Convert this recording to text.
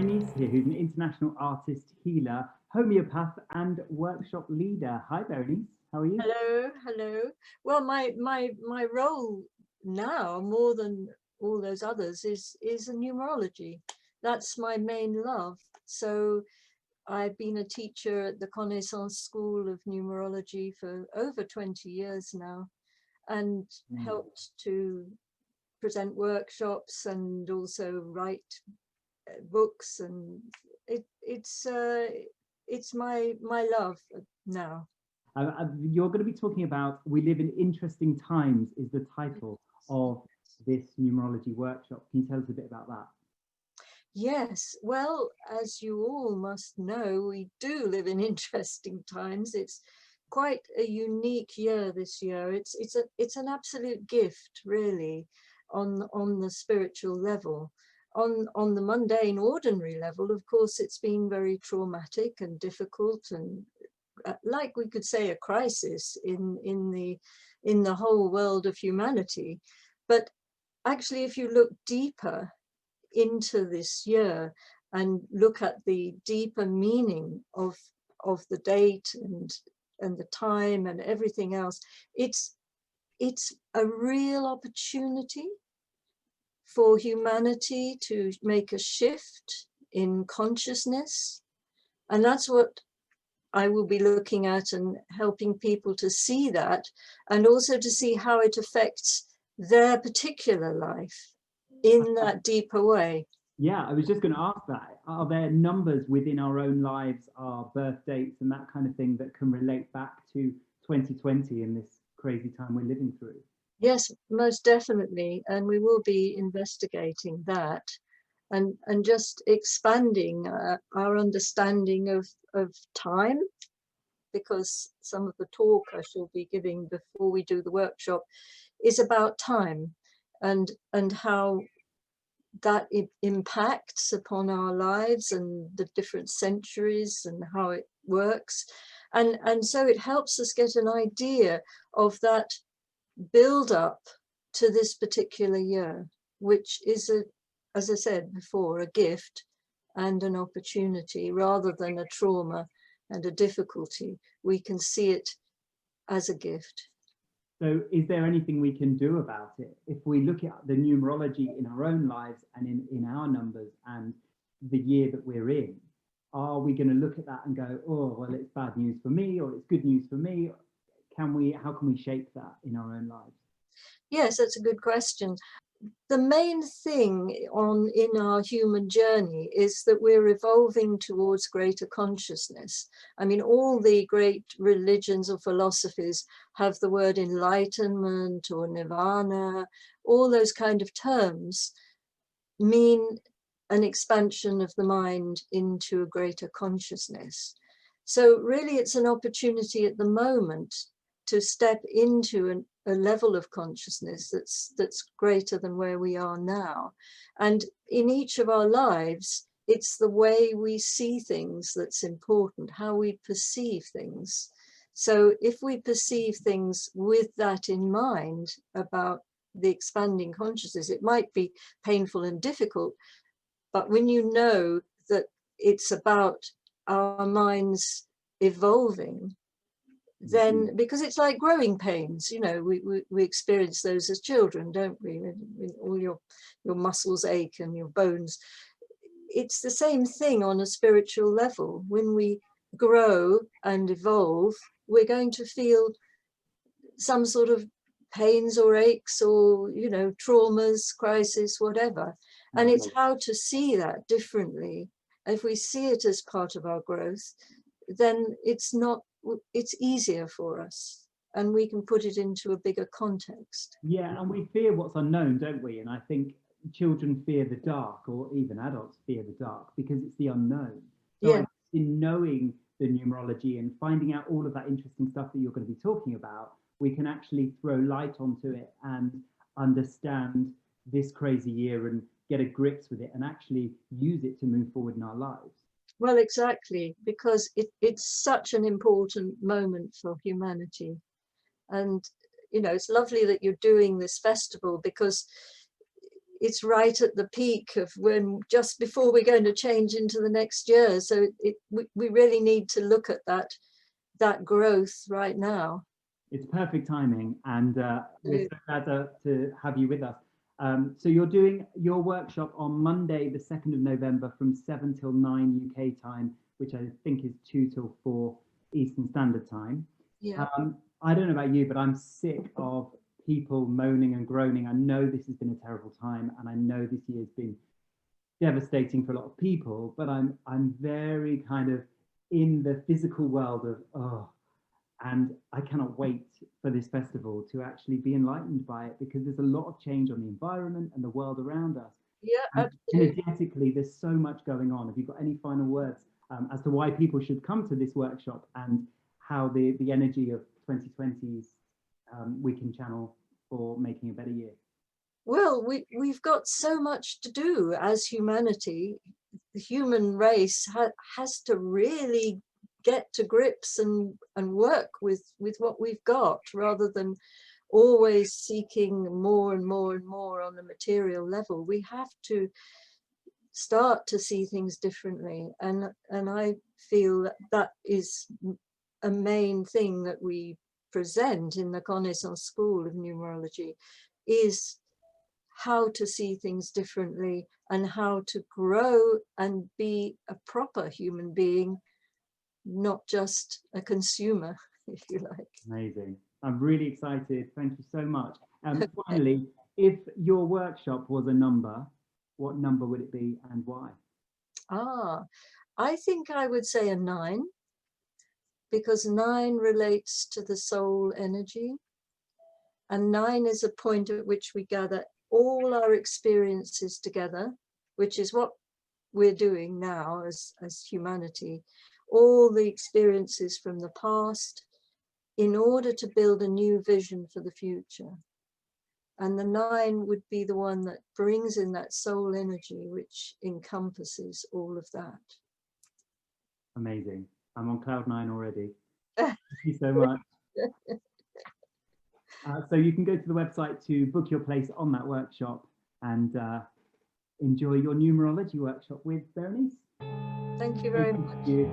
Berenice here, who's an international artist, healer, homeopath, and workshop leader. Hi, Berenice. How are you? Hello, hello. Well, my role now, more than all those others, is in numerology. That's my main love. So I've been a teacher at the Connaissance School of Numerology for over 20 years now, and helped to present workshops and also write books, and it's my love now. You're going to be talking about "We Live in Interesting Times" is the title of this numerology workshop. Can you tell us a bit about that? Yes, well, as you all must know, we do live in interesting times. It's quite a unique year this year. It's an absolute gift, really, on the spiritual level. On the mundane, ordinary level, of course, it's been very traumatic and difficult, and like we could say a crisis in the whole world of humanity. But actually, if you look deeper into this year and look at the deeper meaning of the date and the time and everything else, it's a real opportunity for humanity to make a shift in consciousness. And that's what I will be looking at, and helping people to see that, and also to see how it affects their particular life in that deeper way. Yeah, I was just going to ask that. Are there numbers within our own lives, our birth dates and that kind of thing, that can relate back to 2020 and this crazy time we're living through? Yes, most definitely. And we will be investigating that, and just expanding our understanding of time, because some of the talk I shall be giving before we do the workshop is about time, and how that it impacts upon our lives and the different centuries and how it works. And so it helps us get an idea of that build up to this particular year, which is, as I said before, a gift and an opportunity rather than a trauma and a difficulty. We can see it as a gift. So is there anything we can do about it? If we look at the numerology in our own lives and in our numbers and the year that we're in, are we going to look at that and go, oh, well, it's bad news for me, or it's good news for me? How can we shape that in our own lives? Yes, that's a good question. The main thing in our human journey is that we're evolving towards greater consciousness. I mean, all the great religions or philosophies have the word enlightenment or nirvana. All those kind of terms mean an expansion of the mind into a greater consciousness. So really, it's an opportunity at the moment to step into a level of consciousness that's greater than where we are now. And in each of our lives, it's the way we see things that's important, how we perceive things. So if we perceive things with that in mind about the expanding consciousness, it might be painful and difficult, but when you know that it's about our minds evolving, then, because it's like growing pains, you know, we experience those as children, don't we? When all your muscles ache and your bones. It's the same thing on a spiritual level. When we grow and evolve, we're going to feel some sort of pains or aches or, you know, traumas, crisis, whatever. And it's how to see that differently. If we see it as part of our growth, then it's easier for us, and we can put it into a bigger context. Yeah, and we fear what's unknown, don't we? And I think children fear the dark, or even adults fear the dark, because it's the unknown. So Yeah. in knowing the numerology and finding out all of that interesting stuff that you're going to be talking about, we can actually throw light onto it and understand this crazy year and get a grips with it and actually use it to move forward in our lives. Well, exactly, because it's such an important moment for humanity. And, you know, it's lovely that you're doing this festival, because it's right at the peak of when, just before we're going to change into the next year. So we really need to look at that growth right now. It's perfect timing, and we're so glad to have you with us. So you're doing your workshop on Monday, the 2nd of November from 7 till 9 UK time, which I think is 2 till 4 Eastern Standard Time. Yeah. I don't know about you, but I'm sick of people moaning and groaning. I know this has been a terrible time, and I know this year's been devastating for a lot of people, but I'm very kind of in the physical world of, and I cannot wait for this festival to actually be enlightened by it, because there's a lot of change on the environment and the world around us. Yeah, and absolutely. energetically, there's so much going on. Have you got any final words as to why people should come to this workshop, and how the energy of 2020s we can channel for making a better year? Well, we've got so much to do as humanity. The human race has to really get to grips and work with what we've got, rather than always seeking more and more and more on the material level. We have to start to see things differently, and I feel that is a main thing that we present in the Connaissance School of Numerology, is how to see things differently and how to grow and be a proper human being, not just a consumer, if you like. Amazing. I'm really excited. Thank you so much. Finally, if your workshop was a number, what number would it be and why? I think I would say a 9, because 9 relates to the soul energy, and 9 is a point at which we gather all our experiences together, which is what we're doing now as humanity, all the experiences from the past, in order to build a new vision for the future. And the 9 would be the one that brings in that soul energy, which encompasses all of that. Amazing. I'm on cloud 9 already. Thank you so much. So you can go to the website to book your place on that workshop and enjoy your numerology workshop with Berenice. Thank you very much. Thank you.